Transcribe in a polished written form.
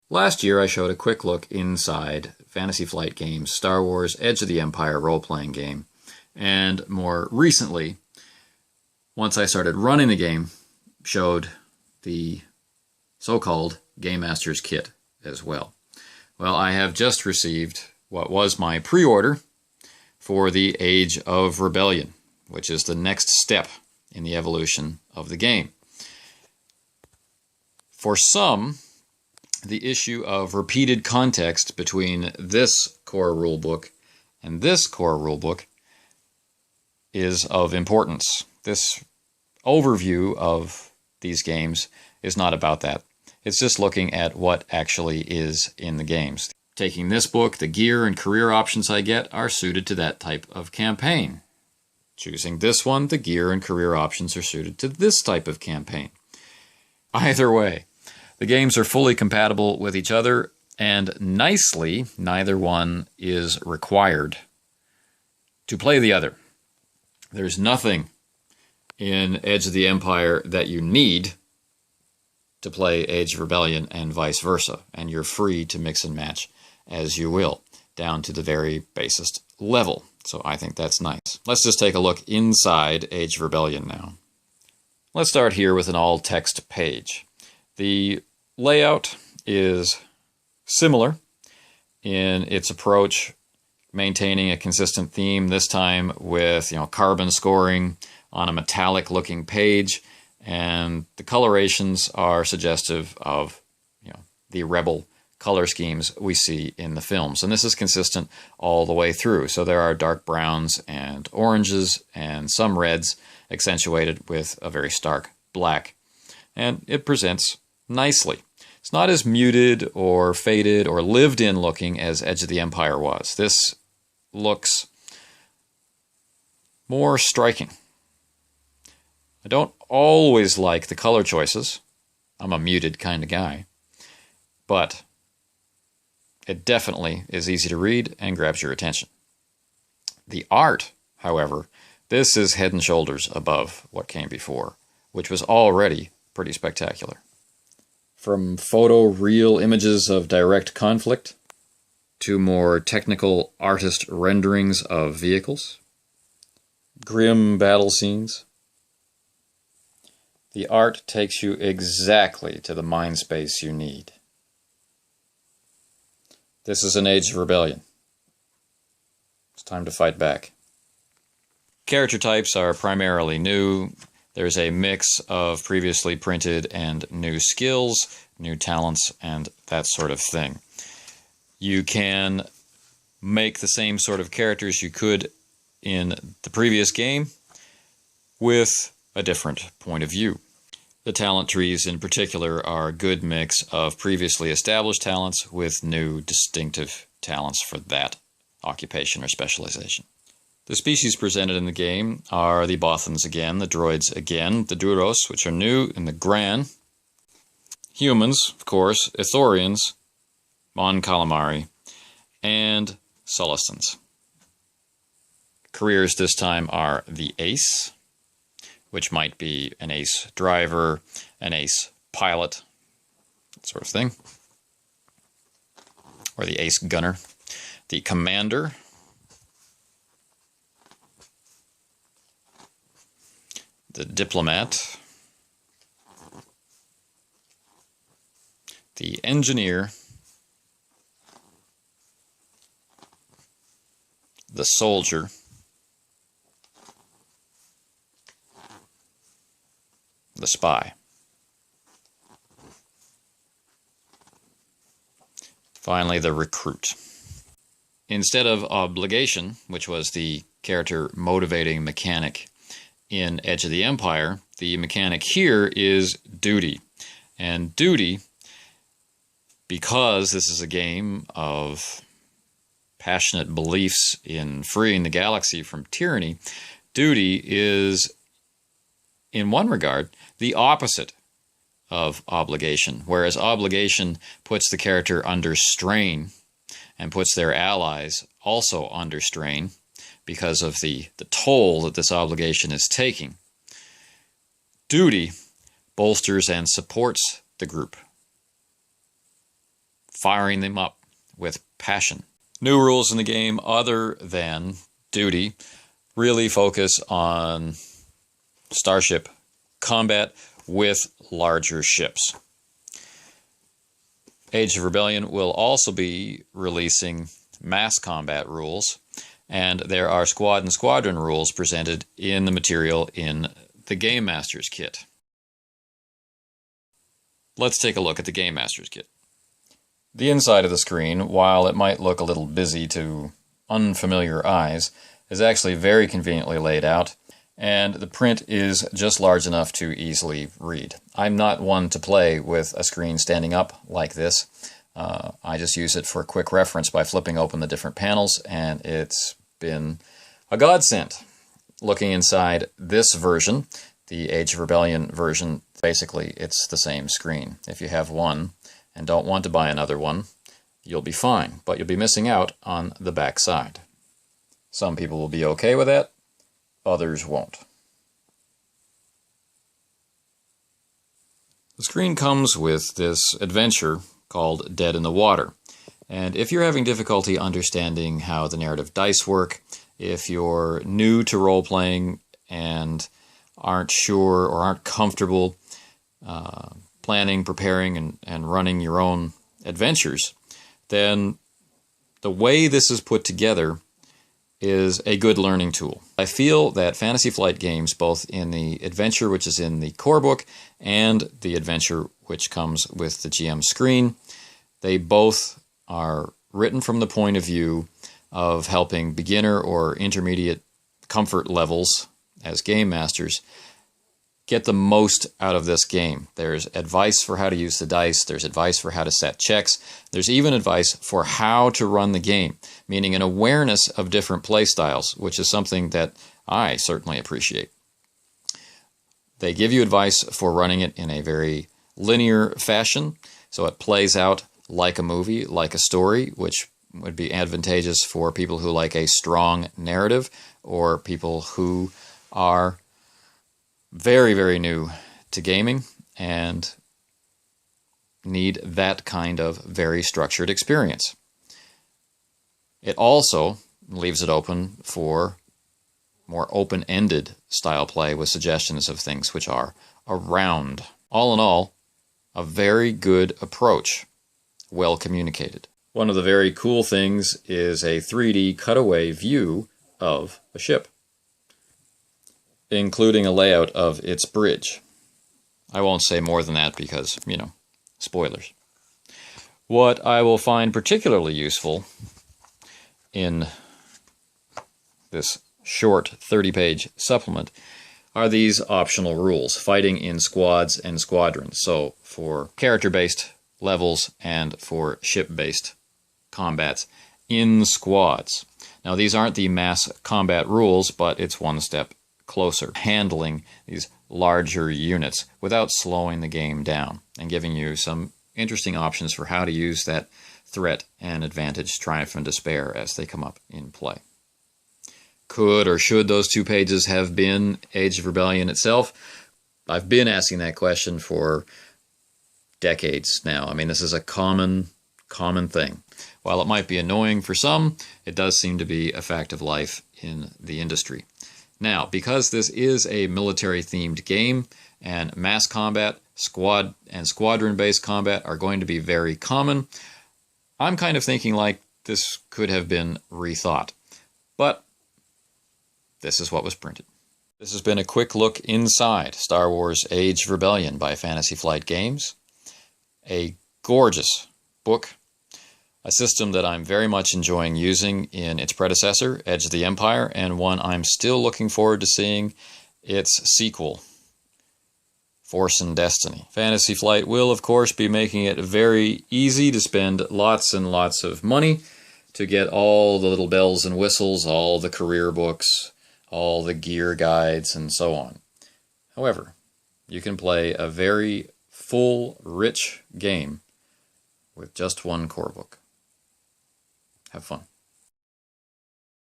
Last year I showed a quick look inside Fantasy Flight Games' Star Wars Edge of the Empire role-playing game, and more recently, once I started running the game, showed the so-called Game Master's Kit as well. Well, I have just received what was my pre-order for the Age of Rebellion, which is the next step in the evolution of the game. For some, the issue of repeated context between this core rulebook and this core rulebook is of importance. This overview of these games is not about that. It's just looking at what actually is in the games. Taking this book, the gear and career options I get are suited to that type of campaign. Choosing this one, the gear and career options are suited to this type of campaign. Either way, the games are fully compatible with each other, and nicely, neither one is required to play the other. There's nothing in Edge of the Empire that you need to play Age of Rebellion and vice versa, and you're free to mix and match as you will, down to the very basest level. So I think that's nice. Let's just take a look inside Age of Rebellion now. Let's start here with an all-text page. The layout is similar in its approach, maintaining a consistent theme, this time with carbon scoring on a metallic-looking page, and the colorations are suggestive of the Rebel color schemes we see in the films. And this is consistent all the way through. So there are dark browns and oranges and some reds accentuated with a very stark black. And it presents nicely. It's not as muted or faded or lived-in looking as Edge of the Empire was. This looks more striking. I don't always like the color choices. I'm a muted kind of guy. But it definitely is easy to read and grabs your attention. The art, however, this is head and shoulders above what came before, which was already pretty spectacular. From photo-real images of direct conflict to more technical artist renderings of vehicles, grim battle scenes, the art takes you exactly to the mind space you need. This is an Age of Rebellion. It's time to fight back. Character types are primarily new. There's a mix of previously printed and new skills, new talents, and that sort of thing. You can make the same sort of characters you could in the previous game with a different point of view. The talent trees in particular are a good mix of previously established talents with new distinctive talents for that occupation or specialization. The species presented in the game are the Bothans again, the droids again, the Duros, which are new, and the Gran. Humans, of course, Ithorians, Mon Calamari, and Sullustans. Careers this time are the Ace, which might be an ace driver, an ace pilot, that sort of thing, or the ace gunner. The commander, the diplomat, the engineer, the soldier, the spy. Finally, the recruit. Instead of obligation, which was the character motivating mechanic in Edge of the Empire, the mechanic here is duty. And duty, because this is a game of passionate beliefs in freeing the galaxy from tyranny, duty is, in one regard, the opposite of obligation. Whereas obligation puts the character under strain and puts their allies also under strain because of the toll that this obligation is taking. Duty bolsters and supports the group. firing them up with passion. New rules in the game other than duty really focus on starship combat with larger ships. Age of Rebellion will also be releasing mass combat rules, and there are squad and squadron rules presented in the material in the Game Master's Kit. Let's take a look at the Game Master's Kit. The inside of the screen, while it might look a little busy to unfamiliar eyes, is actually very conveniently laid out, and the print is just large enough to easily read. I'm not one to play with a screen standing up like this. I just use it for quick reference by flipping open the different panels, and it's been a godsend. Looking inside this version, the Age of Rebellion version, basically it's the same screen. If you have one and don't want to buy another one, you'll be fine, but you'll be missing out on the back side. Some people will be okay with that, others won't. The screen comes with this adventure called Dead in the Water. And if you're having difficulty understanding how the narrative dice work, if you're new to role-playing and aren't sure or aren't comfortable planning, preparing, and running your own adventures, then the way this is put together is a good learning tool. I feel that Fantasy Flight games, both in the adventure which is in the core book and the adventure which comes with the GM screen, they both are written from the point of view of helping beginner or intermediate comfort levels as game masters get the most out of this game. There's advice for how to use the dice, there's advice for how to set checks, there's even advice for how to run the game, meaning an awareness of different play styles, which is something that I certainly appreciate. They give you advice for running it in a very linear fashion, so it plays out like a movie, like a story, which would be advantageous for people who like a strong narrative or people who are very, very new to gaming and need that kind of very structured experience. It also leaves it open for more open-ended style play with suggestions of things which are around. All in all, a very good approach, well communicated. One of the very cool things is a 3D cutaway view of a ship, including a layout of its bridge. I won't say more than that because, spoilers. What I will find particularly useful in this short 30-page supplement are these optional rules, fighting in squads and squadrons. So for character-based levels and for ship-based combats in squads. Now these aren't the mass combat rules, but it's one step closer, handling these larger units without slowing the game down and giving you some interesting options for how to use that threat and advantage, triumph and despair as they come up in play. Could or should those 2 pages have been Age of Rebellion itself? I've been asking that question for decades now. I mean, this is a common thing. While it might be annoying for some, it does seem to be a fact of life in the industry. Now, because this is a military-themed game, and mass combat, squad, and squadron-based combat are going to be very common, I'm kind of thinking like this could have been rethought. But this is what was printed. This has been a quick look inside Star Wars Age of Rebellion by Fantasy Flight Games. A gorgeous book, a system that I'm very much enjoying using in its predecessor, Edge of the Empire, and one I'm still looking forward to seeing its sequel, Force and Destiny. Fantasy Flight will, of course, be making it very easy to spend lots and lots of money to get all the little bells and whistles, all the career books, all the gear guides, and so on. However, you can play a very full, rich game with just one core book. Have fun.